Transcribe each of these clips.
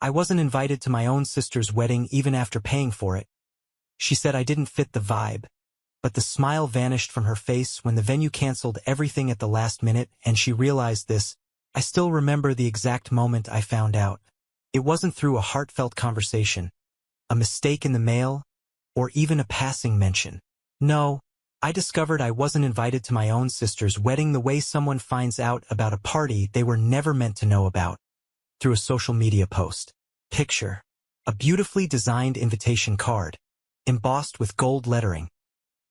I wasn't invited to my own sister's wedding even after paying for it. She said I didn't fit the vibe, but the smile vanished from her face when the venue canceled everything at the last minute and she realized this. I still remember the exact moment I found out. It wasn't through a heartfelt conversation, a mistake in the mail, or even a passing mention. No, I discovered I wasn't invited to my own sister's wedding the way someone finds out about a party they were never meant to know about. Through a social media post. Picture. A beautifully designed invitation card, embossed with gold lettering,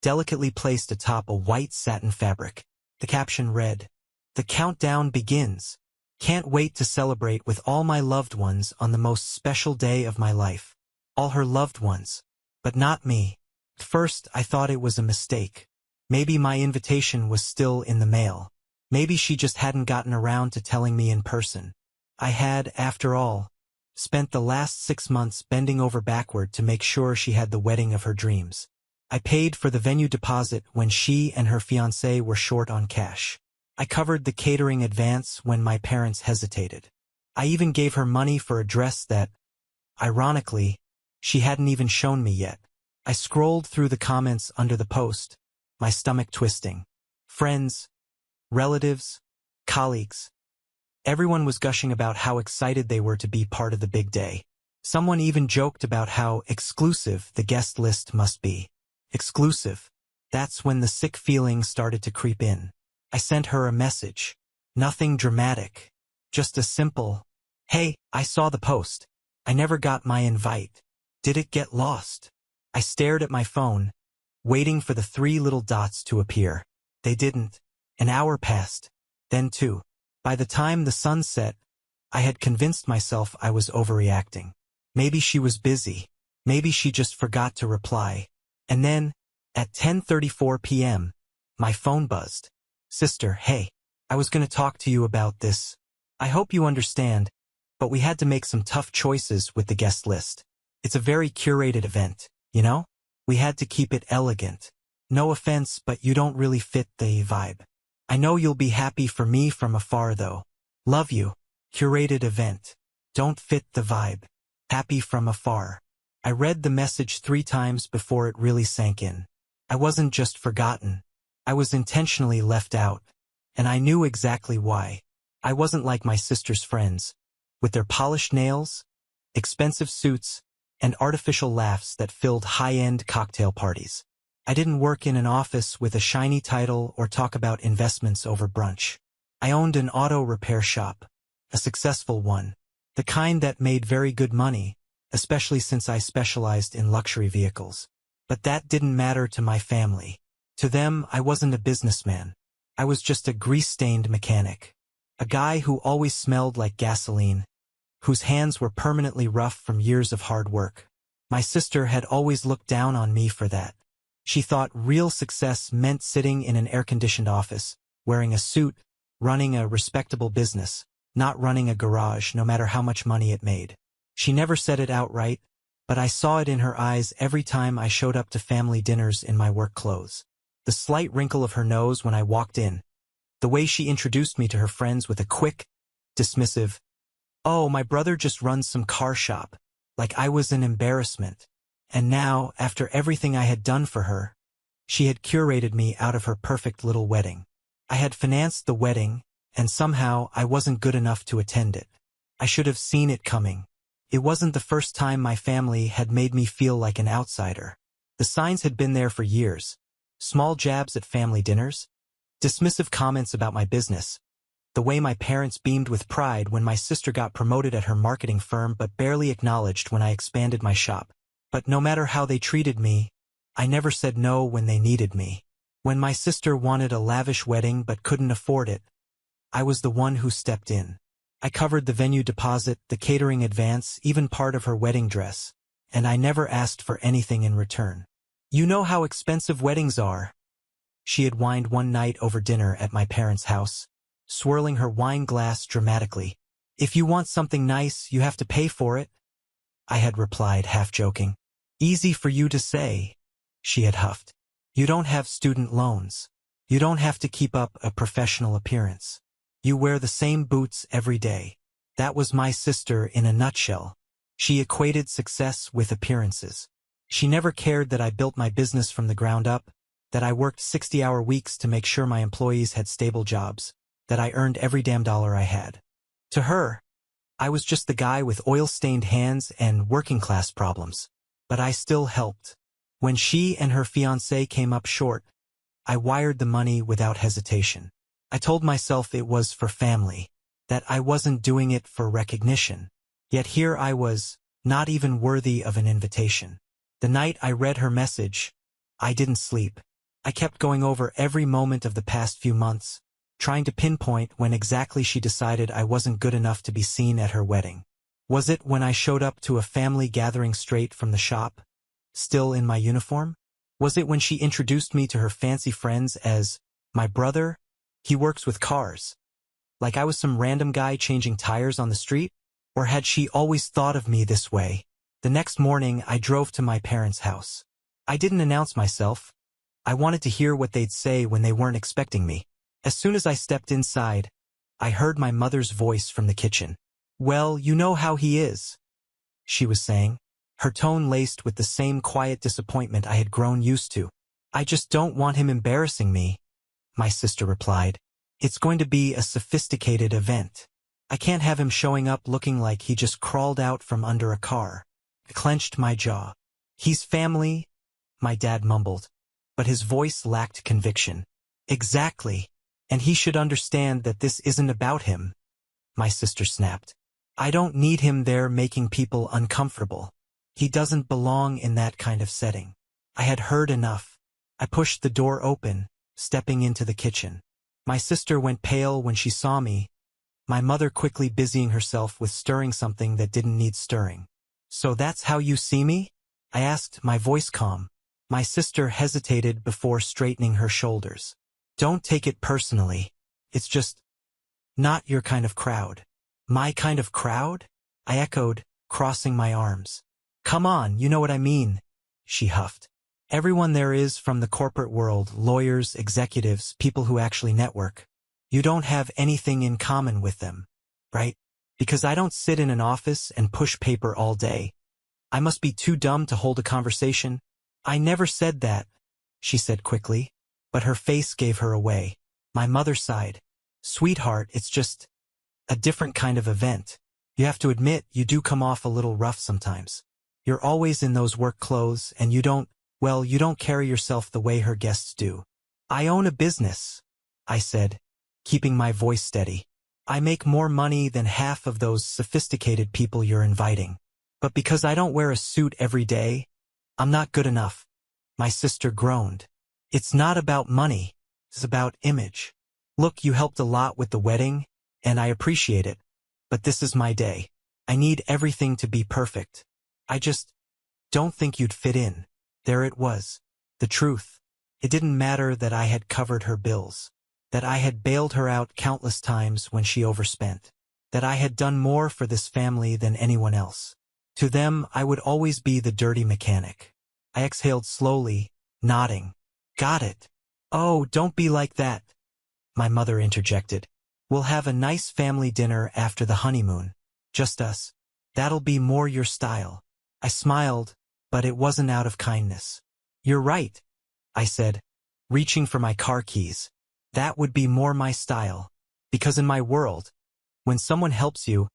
delicately placed atop a white satin fabric. The caption read, "The countdown begins. Can't wait to celebrate with all my loved ones on the most special day of my life." All her loved ones, but not me. At first, I thought it was a mistake. Maybe my invitation was still in the mail. Maybe she just hadn't gotten around to telling me in person. I had, after all, spent the last 6 months bending over backward to make sure she had the wedding of her dreams. I paid for the venue deposit when she and her fiancé were short on cash. I covered the catering advance when my parents hesitated. I even gave her money for a dress that, ironically, she hadn't even shown me yet. I scrolled through the comments under the post, my stomach twisting. Friends, relatives, colleagues. Everyone was gushing about how excited they were to be part of the big day. Someone even joked about how exclusive the guest list must be. Exclusive. That's when the sick feeling started to creep in. I sent her a message. Nothing dramatic. Just a simple, "Hey, I saw the post. I never got my invite. Did it get lost?" I stared at my phone, waiting for the 3 little dots to appear. They didn't. An hour passed. Then 2. By the time the sun set, I had convinced myself I was overreacting. Maybe she was busy. Maybe she just forgot to reply. And then, at 10:34 p.m., my phone buzzed. "Sister, hey, I was going to talk to you about this. I hope you understand, but we had to make some tough choices with the guest list. It's a very curated event, you know? We had to keep it elegant. No offense, but you don't really fit the vibe. I know you'll be happy for me from afar though. Love you. Curated event. Don't fit the vibe. Happy from afar." I read the message 3 times before it really sank in. I wasn't just forgotten. I was intentionally left out. And I knew exactly why. I wasn't like my sister's friends, with their polished nails, expensive suits, and artificial laughs that filled high-end cocktail parties. I didn't work in an office with a shiny title or talk about investments over brunch. I owned an auto repair shop, a successful one, the kind that made very good money, especially since I specialized in luxury vehicles. But that didn't matter to my family. To them, I wasn't a businessman. I was just a grease-stained mechanic. A guy who always smelled like gasoline, whose hands were permanently rough from years of hard work. My sister had always looked down on me for that. She thought real success meant sitting in an air-conditioned office, wearing a suit, running a respectable business, not running a garage no matter how much money it made. She never said it outright, but I saw it in her eyes every time I showed up to family dinners in my work clothes. The slight wrinkle of her nose when I walked in, the way she introduced me to her friends with a quick, dismissive, "Oh, my brother just runs some car shop," like I was an embarrassment. And now, after everything I had done for her, she had curated me out of her perfect little wedding. I had financed the wedding, and somehow I wasn't good enough to attend it. I should have seen it coming. It wasn't the first time my family had made me feel like an outsider. The signs had been there for years. Small jabs at family dinners, dismissive comments about my business, the way my parents beamed with pride when my sister got promoted at her marketing firm but barely acknowledged when I expanded my shop. But no matter how they treated me, I never said no when they needed me. When my sister wanted a lavish wedding but couldn't afford it, I was the one who stepped in. I covered the venue deposit, the catering advance, even part of her wedding dress, and I never asked for anything in return. "You know how expensive weddings are," she had whined one night over dinner at my parents' house, swirling her wine glass dramatically. "If you want something nice, you have to pay for it," I had replied, half joking. "Easy for you to say," she had huffed. "You don't have student loans. You don't have to keep up a professional appearance. You wear the same boots every day." That was my sister in a nutshell. She equated success with appearances. She never cared that I built my business from the ground up, that I worked 60-hour weeks to make sure my employees had stable jobs, that I earned every damn dollar I had. To her, I was just the guy with oil-stained hands and working-class problems. But I still helped. When she and her fiancé came up short, I wired the money without hesitation. I told myself it was for family, that I wasn't doing it for recognition. Yet here I was, not even worthy of an invitation. The night I read her message, I didn't sleep. I kept going over every moment of the past few months, trying to pinpoint when exactly she decided I wasn't good enough to be seen at her wedding. Was it when I showed up to a family gathering straight from the shop, still in my uniform? Was it when she introduced me to her fancy friends as my brother? He works with cars. Like I was some random guy changing tires on the street? Or had she always thought of me this way? The next morning, I drove to my parents' house. I didn't announce myself. I wanted to hear what they'd say when they weren't expecting me. As soon as I stepped inside, I heard my mother's voice from the kitchen. "Well, you know how he is," she was saying, her tone laced with the same quiet disappointment I had grown used to. "I just don't want him embarrassing me," my sister replied. "It's going to be a sophisticated event. I can't have him showing up looking like he just crawled out from under a car." I clenched my jaw. "He's family," my dad mumbled, but his voice lacked conviction. "Exactly. And he should understand that this isn't about him," my sister snapped. "I don't need him there making people uncomfortable. He doesn't belong in that kind of setting." I had heard enough. I pushed the door open, stepping into the kitchen. My sister went pale when she saw me, my mother quickly busying herself with stirring something that didn't need stirring. "So that's how you see me?" I asked, my voice calm. My sister hesitated before straightening her shoulders. "Don't take it personally. It's just not your kind of crowd." "My kind of crowd?" I echoed, crossing my arms. "Come on, you know what I mean," she huffed. "Everyone there is from the corporate world, lawyers, executives, people who actually network. You don't have anything in common with them, right? Because I don't sit in an office and push paper all day. I must be too dumb to hold a conversation." "I never said that," she said quickly, but her face gave her away. My mother sighed. "Sweetheart, it's just a different kind of event. You have to admit you do come off a little rough sometimes. You're always in those work clothes and you don't carry yourself the way her guests do." "I own a business," I said, keeping my voice steady. "I make more money than half of those sophisticated people you're inviting. But because I don't wear a suit every day, I'm not good enough." My sister groaned. "It's not about money. It's about image. Look, you helped a lot with the wedding, and I appreciate it. But this is my day. I need everything to be perfect. I just don't think you'd fit in." There it was. The truth. It didn't matter that I had covered her bills, that I had bailed her out countless times when she overspent, that I had done more for this family than anyone else. To them, I would always be the dirty mechanic. I exhaled slowly, nodding. "Got it." "Oh, don't be like that," my mother interjected. "We'll have a nice family dinner after the honeymoon. Just us. That'll be more your style." I smiled, but it wasn't out of kindness. "You're right," I said, reaching for my car keys. "That would be more my style. Because in my world, when someone helps you,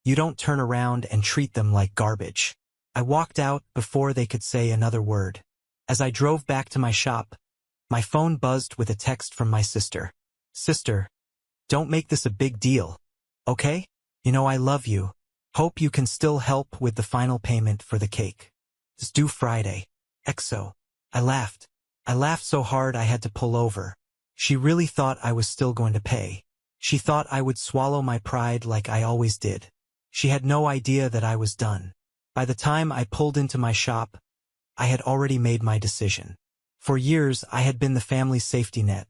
you don't turn around and treat them like garbage." I walked out before they could say another word. As I drove back to my shop, my phone buzzed with a text from my sister. "Sister, don't make this a big deal, okay? You know I love you. Hope you can still help with the final payment for the cake. It's due Friday. XO." I laughed. I laughed so hard I had to pull over. She really thought I was still going to pay. She thought I would swallow my pride like I always did. She had no idea that I was done. By the time I pulled into my shop, I had already made my decision. For years, I had been the family's safety net,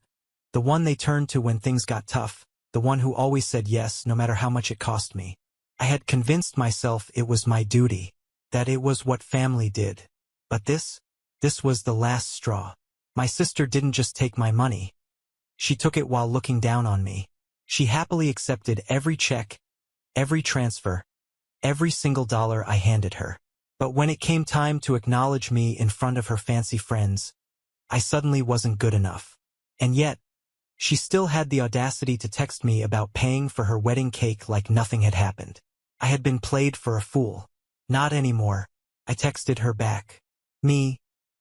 the one they turned to when things got tough, the one who always said yes no matter how much it cost me. I had convinced myself it was my duty, that it was what family did. But this was the last straw. My sister didn't just take my money. She took it while looking down on me. She happily accepted every check, every transfer, every single dollar I handed her. But when it came time to acknowledge me in front of her fancy friends, I suddenly wasn't good enough. And yet, she still had the audacity to text me about paying for her wedding cake like nothing had happened. I had been played for a fool. Not anymore. I texted her back.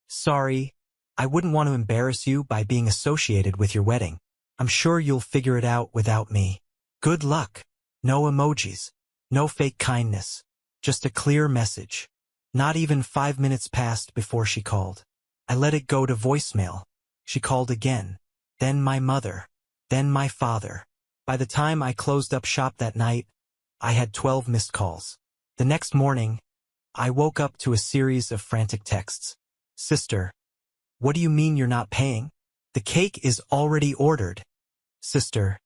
Sorry, I wouldn't want to embarrass you by being associated with your wedding. I'm sure you'll figure it out without me. Good luck. No emojis. No fake kindness. Just a clear message. Not even 5 minutes passed before she called. I let it go to voicemail. She called again. Then my mother. Then my father. By the time I closed up shop that night, I had 12 missed calls. The next morning, I woke up to a series of frantic texts. Sister, what do you mean you're not paying? The cake is already ordered. Sister,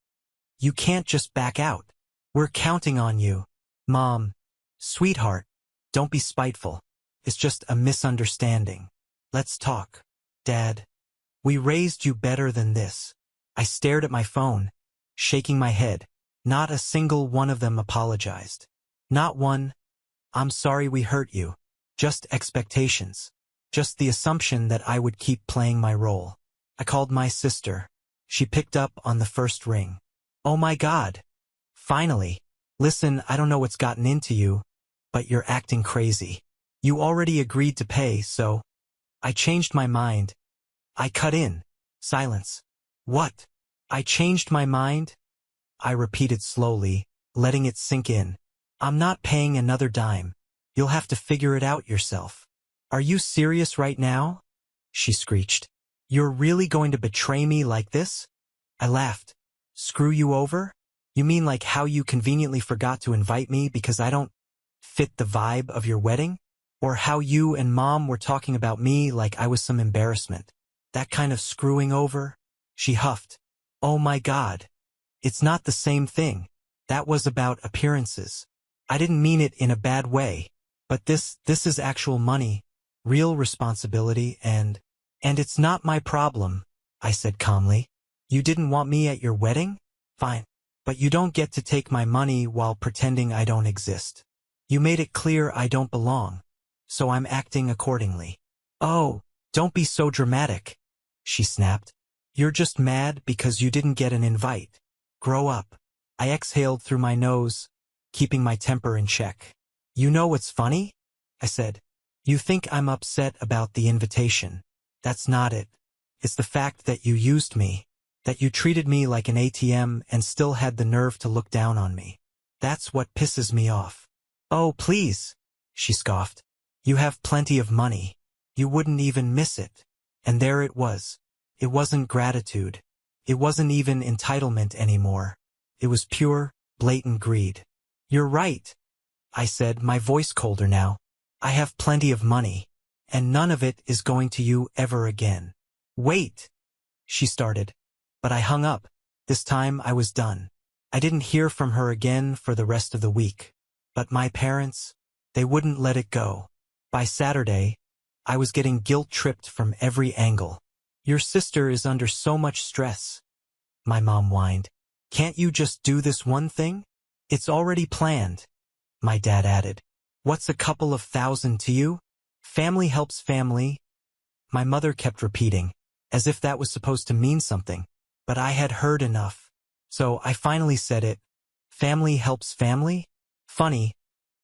you can't just back out. We're counting on you. Mom, sweetheart, don't be spiteful. It's just a misunderstanding. Let's talk. Dad, we raised you better than this. I stared at my phone, shaking my head. Not a single one of them apologized. Not one. I'm sorry we hurt you. Just expectations. Just the assumption that I would keep playing my role. I called my sister. She picked up on the first ring. Oh my God. Finally. Listen, I don't know what's gotten into you, but you're acting crazy. You already agreed to pay, so... I changed my mind. I cut in. Silence. What? I changed my mind? I repeated slowly, letting it sink in. I'm not paying another dime. You'll have to figure it out yourself. Are you serious right now? She screeched. You're really going to betray me like this? I laughed. Screw you over? You mean like how you conveniently forgot to invite me because I don't fit the vibe of your wedding? Or how you and Mom were talking about me like I was some embarrassment? That kind of screwing over? She huffed. Oh my God. It's not the same thing. That was about appearances. I didn't mean it in a bad way. But this is actual money, real responsibility, and it's not my problem, I said calmly. You didn't want me at your wedding? Fine. But you don't get to take my money while pretending I don't exist. You made it clear I don't belong. So I'm acting accordingly. Oh, don't be so dramatic, she snapped. You're just mad because you didn't get an invite. Grow up. I exhaled through my nose, keeping my temper in check. You know what's funny? I said. You think I'm upset about the invitation. That's not it. It's the fact that you used me, that you treated me like an ATM and still had the nerve to look down on me. That's what pisses me off. Oh, please, she scoffed. You have plenty of money. You wouldn't even miss it. And there it was. It wasn't gratitude. It wasn't even entitlement anymore. It was pure, blatant greed. You're right, I said, my voice colder now. I have plenty of money, and none of it is going to you ever again. Wait, she started, but I hung up. This time I was done. I didn't hear from her again for the rest of the week. But my parents, they wouldn't let it go. By Saturday, I was getting guilt-tripped from every angle. Your sister is under so much stress, my mom whined. Can't you just do this one thing? It's already planned, my dad added. What's a couple of thousand to you? Family helps family, my mother kept repeating, as if that was supposed to mean something. But I had heard enough. So I finally said it. Family helps family? Funny,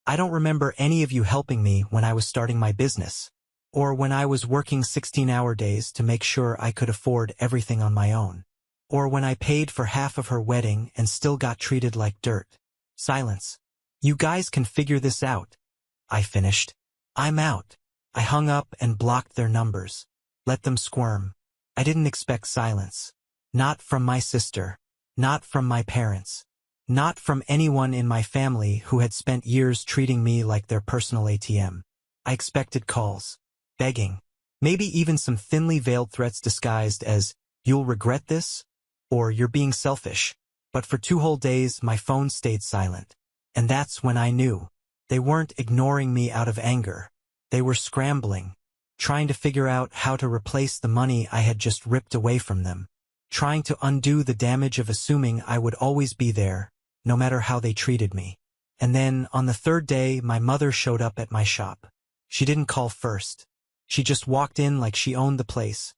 I don't remember any of you helping me when I was starting my business, or when I was working 16-hour days to make sure I could afford everything on my own, or when I paid for half of her wedding and still got treated like dirt. Silence. You guys can figure this out, I finished. I'm out. I hung up and blocked their numbers. Let them squirm. I didn't expect silence. Not from my sister. Not from my parents. Not from anyone in my family who had spent years treating me like their personal ATM. I expected calls. Begging. Maybe even some thinly veiled threats disguised as, you'll regret this, or you're being selfish. But for 2 whole days, my phone stayed silent. And that's when I knew. They weren't ignoring me out of anger. They were scrambling, trying to figure out how to replace the money I had just ripped away from them, trying to undo the damage of assuming I would always be there, no matter how they treated me. And then, on the third day, my mother showed up at my shop. She didn't call first. She just walked in like she owned the place,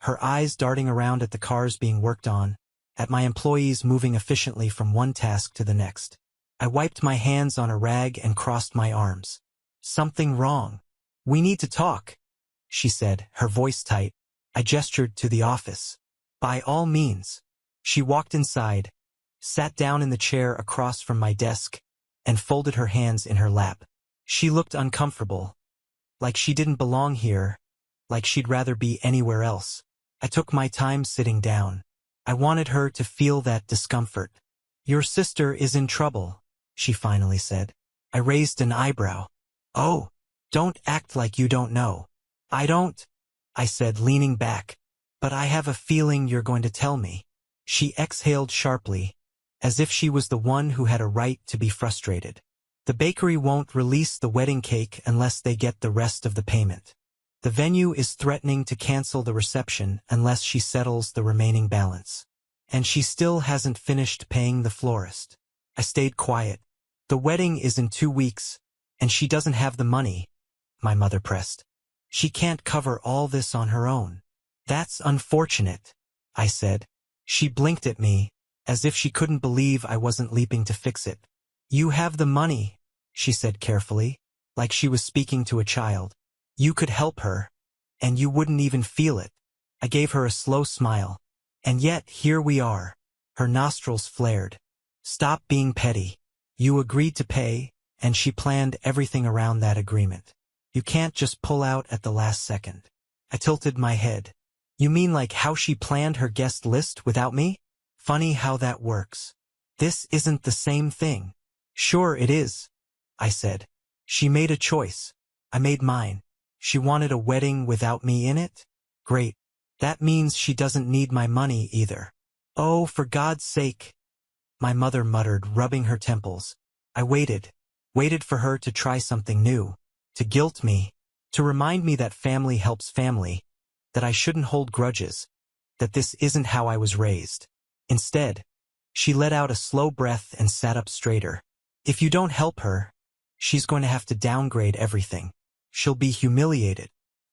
her eyes darting around at the cars being worked on, at my employees moving efficiently from one task to the next. I wiped my hands on a rag and crossed my arms. "Something wrong. We need to talk," she said, her voice tight. I gestured to the office. "By all means." She walked inside, sat down in the chair across from my desk, and folded her hands in her lap. She looked uncomfortable, like she didn't belong here, like she'd rather be anywhere else. I took my time sitting down. I wanted her to feel that discomfort. "Your sister is in trouble," she finally said. I raised an eyebrow. "Oh, don't act like you don't know." "I don't," I said, leaning back. "But I have a feeling you're going to tell me." She exhaled sharply, as if she was the one who had a right to be frustrated. "The bakery won't release the wedding cake unless they get the rest of the payment. The venue is threatening to cancel the reception unless she settles the remaining balance. And she still hasn't finished paying the florist." I stayed quiet. "The wedding is in 2 weeks, and she doesn't have the money," my mother pressed. "She can't cover all this on her own." "That's unfortunate," I said. She blinked at me, as if she couldn't believe I wasn't leaping to fix it. "You have the money," she said carefully, like she was speaking to a child. "You could help her, and you wouldn't even feel it." I gave her a slow smile. "And yet, here we are." Her nostrils flared. "Stop being petty. You agreed to pay, and she planned everything around that agreement. You can't just pull out at the last second." I tilted my head. "You mean like how she planned her guest list without me? Funny how that works. This isn't the same thing." "Sure it is," I said. "She made a choice. I made mine. She wanted a wedding without me in it? Great. That means she doesn't need my money either." "Oh, for God's sake," my mother muttered, rubbing her temples. I waited for her to try something new, to guilt me, to remind me that family helps family, that I shouldn't hold grudges, that this isn't how I was raised. Instead, she let out a slow breath and sat up straighter. "If you don't help her, she's going to have to downgrade everything. She'll be humiliated.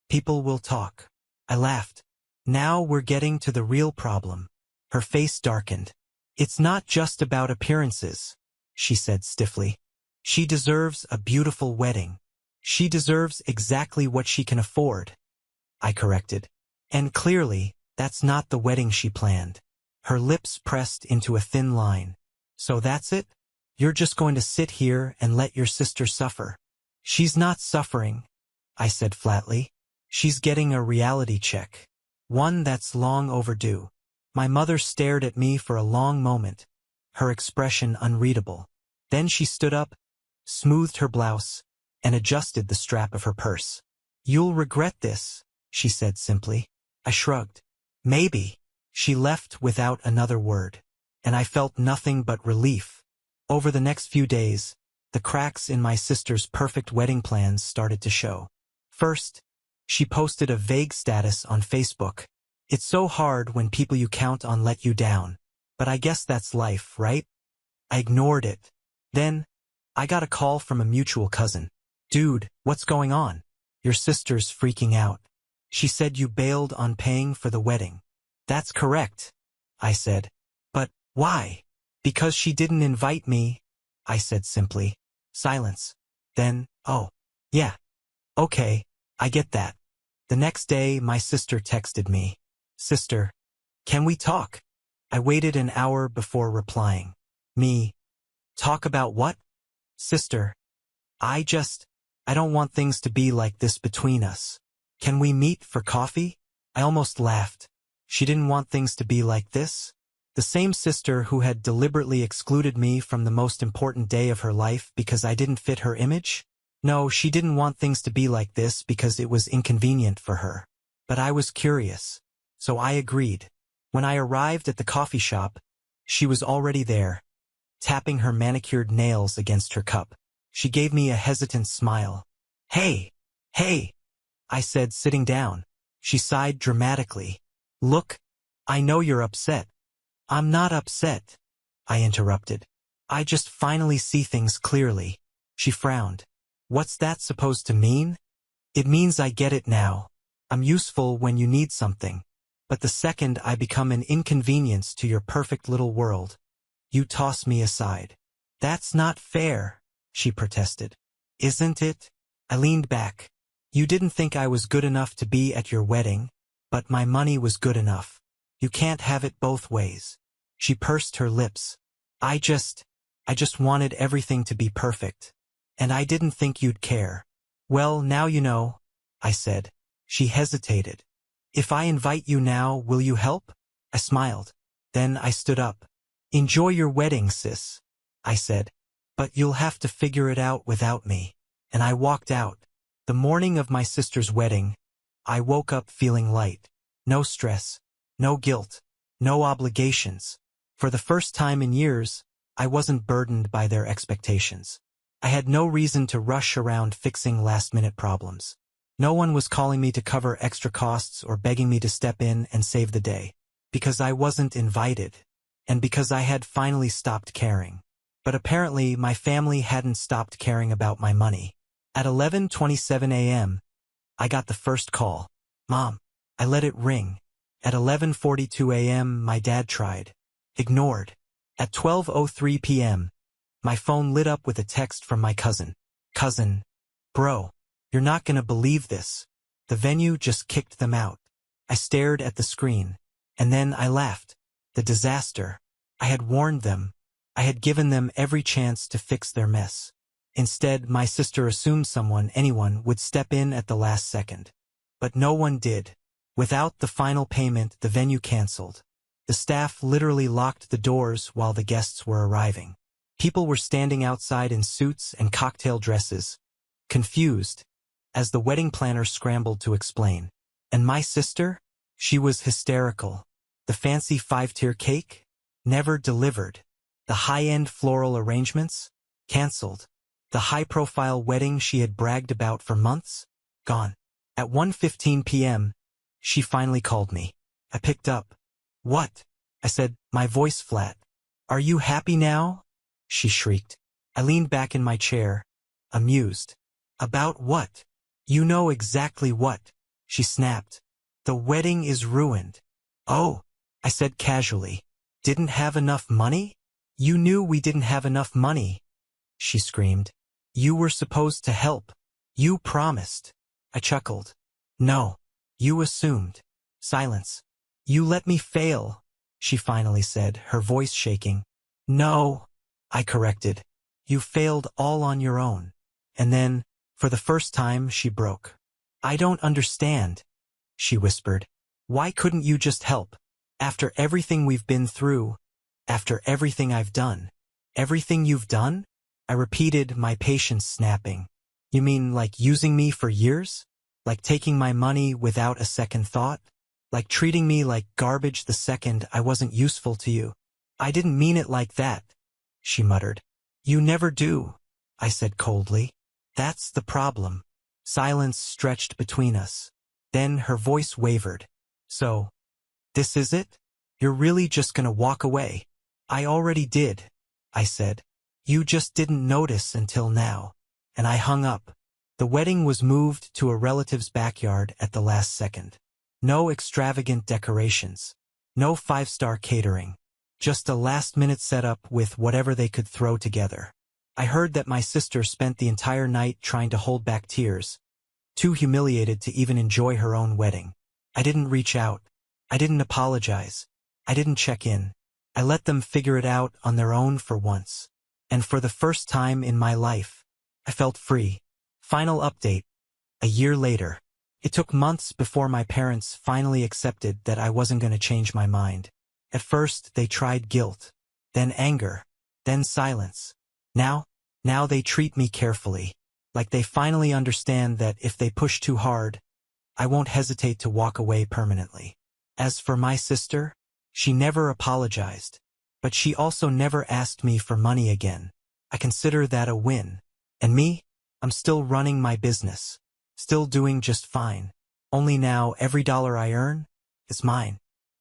People will talk." I laughed. "Now we're getting to the real problem." Her face darkened. "It's not just about appearances," she said stiffly. "She deserves a beautiful wedding. She deserves exactly what she can afford," I corrected. "And clearly, that's not the wedding she planned." Her lips pressed into a thin line. "So that's it? You're just going to sit here and let your sister suffer?" "She's not suffering," I said flatly. "She's getting a reality check. One that's long overdue." My mother stared at me for a long moment, her expression unreadable. Then she stood up, smoothed her blouse, and adjusted the strap of her purse. "You'll regret this," she said simply. I shrugged. "Maybe." She left without another word, and I felt nothing but relief. Over the next few days, the cracks in my sister's perfect wedding plans started to show. First, she posted a vague status on Facebook. "It's so hard when people you count on let you down. But I guess that's life, right?" I ignored it. Then, I got a call from a mutual cousin. "Dude, what's going on? Your sister's freaking out. She said you bailed on paying for the wedding." "That's correct," I said. "But why?" "Because she didn't invite me," I said simply. Silence. Then, "Oh, yeah. Okay, I get that." The next day, my sister texted me. "Sister, can we talk?" I waited an hour before replying. "Me? Talk about what?" "Sister, I don't want things to be like this between us. Can we meet for coffee?" I almost laughed. She didn't want things to be like this? The same sister who had deliberately excluded me from the most important day of her life because I didn't fit her image? No, she didn't want things to be like this because it was inconvenient for her. But I was curious. So I agreed. When I arrived at the coffee shop, she was already there, tapping her manicured nails against her cup. She gave me a hesitant smile. Hey, I said, sitting down. She sighed dramatically. "Look, I know you're upset." "I'm not upset," I interrupted. I just finally see things clearly. She frowned. What's that supposed to mean? It means I get it now. I'm useful when you need something. But the second I become an inconvenience to your perfect little world, you toss me aside. That's not fair, she protested. Isn't it? I leaned back. You didn't think I was good enough to be at your wedding, but my money was good enough. You can't have it both ways. She pursed her lips. I just wanted everything to be perfect. And I didn't think you'd care. Well, now you know, I said. She hesitated. If I invite you now, will you help? I smiled. Then I stood up. Enjoy your wedding, sis, I said. But you'll have to figure it out without me. And I walked out. The morning of my sister's wedding, I woke up feeling light. No stress, no guilt, no obligations. For the first time in years, I wasn't burdened by their expectations. I had no reason to rush around fixing last-minute problems. No one was calling me to cover extra costs or begging me to step in and save the day. Because I wasn't invited. And because I had finally stopped caring. But apparently my family hadn't stopped caring about my money. At 11:27 a.m., I got the first call. Mom. I let it ring. At 11:42 a.m., my dad tried. Ignored. At 12:03 p.m., my phone lit up with a text from my cousin. Cousin. Bro. You're not gonna believe this. The venue just kicked them out. I stared at the screen. And then I laughed. The disaster. I had warned them. I had given them every chance to fix their mess. Instead, my sister assumed anyone would step in at the last second. But no one did. Without the final payment, the venue canceled. The staff literally locked the doors while the guests were arriving. People were standing outside in suits and cocktail dresses, confused, as the wedding planner scrambled to explain. And my sister? She was hysterical. The fancy 5-tier cake? Never delivered. The high-end floral arrangements? Cancelled. The high-profile wedding she had bragged about for months? Gone. At 1:15 p.m., she finally called me. I picked up. What? I said, my voice flat. Are you happy now? She shrieked. I leaned back in my chair, amused. About what? You know exactly what, she snapped. The wedding is ruined. Oh, I said casually. Didn't have enough money? You knew we didn't have enough money, she screamed. You were supposed to help. You promised. I chuckled. No, you assumed. Silence. You let me fail, she finally said, her voice shaking. No, I corrected. You failed all on your own. And then, for the first time, she broke. I don't understand, she whispered. Why couldn't you just help? After everything we've been through, after everything I've done. Everything you've done? I repeated, my patience snapping. You mean like using me for years? Like taking my money without a second thought? Like treating me like garbage the second I wasn't useful to you? I didn't mean it like that, she muttered. You never do, I said coldly. That's the problem. Silence stretched between us. Then her voice wavered. So, this is it? You're really just gonna walk away? I already did, I said. You just didn't notice until now. And I hung up. The wedding was moved to a relative's backyard at the last second. No extravagant decorations. No 5-star catering. Just a last-minute setup with whatever they could throw together. I heard that my sister spent the entire night trying to hold back tears, too humiliated to even enjoy her own wedding. I didn't reach out. I didn't apologize. I didn't check in. I let them figure it out on their own for once. And for the first time in my life, I felt free. Final update. A year later. It took months before my parents finally accepted that I wasn't going to change my mind. At first, they tried guilt, then anger, then silence. Now they treat me carefully, like they finally understand that if they push too hard, I won't hesitate to walk away permanently. As for my sister, she never apologized, but she also never asked me for money again. I consider that a win. And me? I'm still running my business, still doing just fine. Only now every dollar I earn is mine.